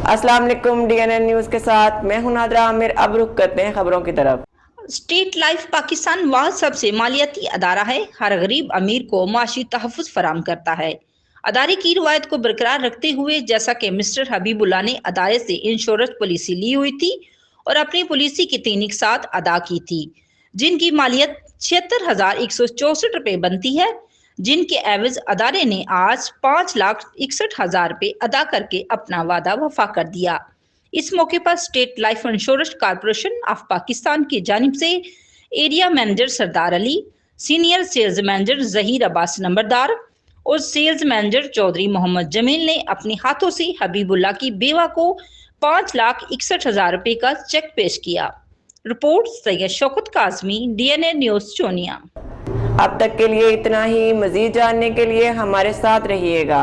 अस्सलाम वालेकुम, DNN news के साथ मैं हूं नादरा आमिर। अब रुख करते हैं खबरों की तरफ। स्टेट लाइफ पाकिस्तान वह सबसे मालियाती अदारा है, हर गरीब अमीर को माशी तहफ़्फ़ुज़ फराम करता है। अदारे की रवायत को बरकरार रखते हुए जैसा कि मिस्टर हबीबुल्लाह ने अदारे से इंश्योरेंस पॉलिसी ली हुई थी और अपनी पॉलिसी की 3 अदा की थी, जिनकी मालियत 76,164 रुपये बनती है, जिनके एवज अदारे ने आज 5,61,000 रुपये अदा करके अपना वादा वफा कर दिया। इस मौके पर State Life Insurance Corporation of Pakistan की जानिब से area manager Sardar Ali, senior sales manager Zaheer Abbas नंबरदार और सेल्स मैनेजर चौधरी मोहम्मद जमील ने अपने हाथों से हबीबुल्लाह की बेवा को 5,61,000 रुपये का चेक पेश किया। Report Syed Shaukat Kazmi, DNN news Chunian. अब तक के लिए इतना ही। मज़ीद जानने के लिए हमारे साथ रहिएगा।